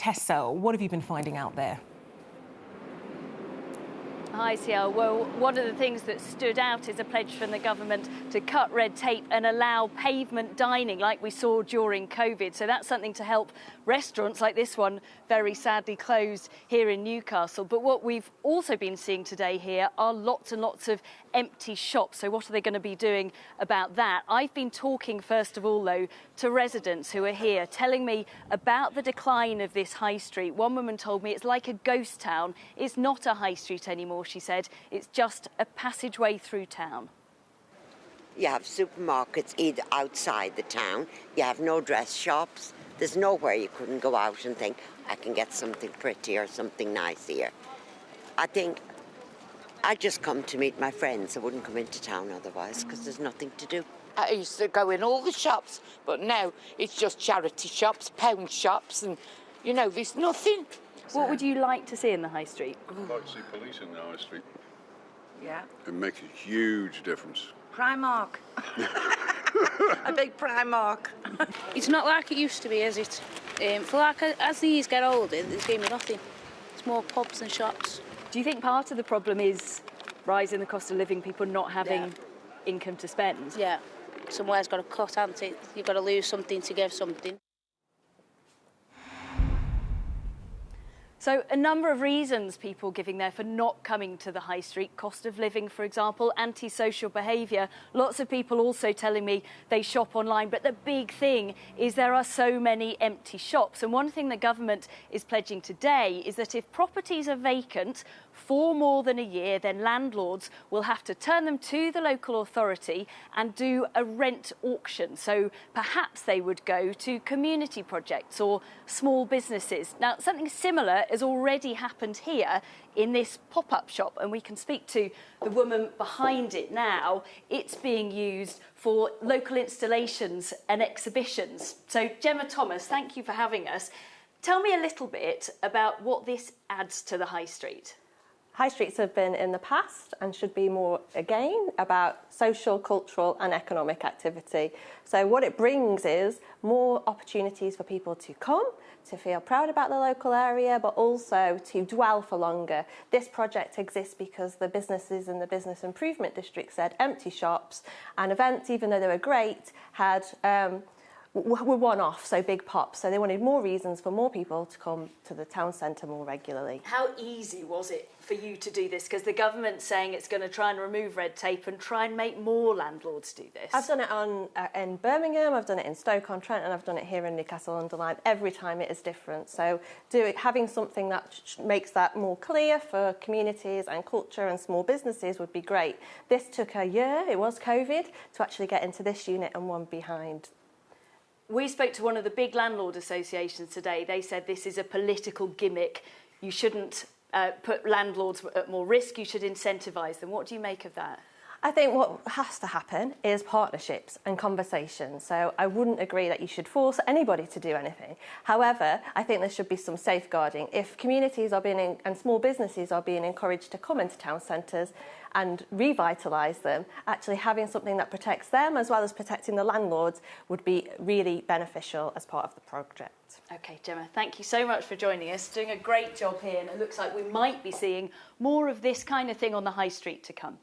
test cell. What have you been finding out there? Hi, CL. Well, one of the things that stood out is a pledge from the government to cut red tape and allow pavement dining like we saw during COVID. So that's something to help restaurants like this one, very sadly closed here in Newcastle. But what we've also been seeing today here are lots and lots of empty shops. So what are they going to be doing about that? I've been talking, first of all, though, to residents who are here, telling me about the decline of this high street. One woman told me it's like a ghost town. It's not a high street anymore, she said. It's just a passageway through town. You have supermarkets either outside the town, you have no dress shops, there's nowhere you couldn't go out and think, I can get something pretty or something nice here. I think I'd just come to meet my friends. I wouldn't come into town otherwise because there's nothing to do. I used to go in all the shops, but now it's just charity shops, pound shops, and, you know, there's nothing. What would you like to see in the high street? I'd like to see police in the high street. Yeah. It makes a huge difference. Primark. A big Primark. It's not like it used to be, is it? As these get older, there's going to be nothing. It's more pubs and shops. Do you think part of the problem is rise in the cost of living, people not having income to spend? Yeah. Somewhere's got to cut, hasn't it? You've got to lose something to give something. So a number of reasons people giving there for not coming to the high street. Cost of living, for example, antisocial behaviour. Lots of people also telling me they shop online. But the big thing is there are so many empty shops. And one thing the government is pledging today is that if properties are vacant for more than a year, then landlords will have to turn them to the local authority and do a rent auction. So perhaps they would go to community projects or small businesses. Now, something similar has already happened here in this pop-up shop, and we can speak to the woman behind it now. It's being used for local installations and exhibitions. So Gemma Thomas, thank you for having us. Tell me a little bit about what this adds to the high street. High streets have been in the past and should be more again about social, cultural and economic activity. So what it brings is more opportunities for people to come, to feel proud about the local area, but also to dwell for longer. This project exists because the businesses in the Business Improvement District said empty shops and events, even though they were great, had were one-off, so big pops. So they wanted more reasons for more people to come to the town centre more regularly. How easy was it for you to do this? Because the government's saying it's going to try and remove red tape and try and make more landlords do this. I've done it in Birmingham, I've done it in Stoke-on-Trent, and I've done it here in Newcastle-under-Lyme. Every time it is different. So having something that makes that more clear for communities and culture and small businesses would be great. This took a year, it was COVID, to actually get into this unit and one behind. We spoke to one of the big landlord associations today. They said this is a political gimmick. You shouldn't put landlords at more risk. You should incentivise them. What do you make of that? I think what has to happen is partnerships and conversations. So I wouldn't agree that you should force anybody to do anything. However, I think there should be some safeguarding. If communities are being and small businesses are being encouraged to come into town centres and revitalise them, actually having something that protects them as well as protecting the landlords would be really beneficial as part of the project. OK, Gemma, thank you so much for joining us. Doing a great job here, and it looks like we might be seeing more of this kind of thing on the high street to come.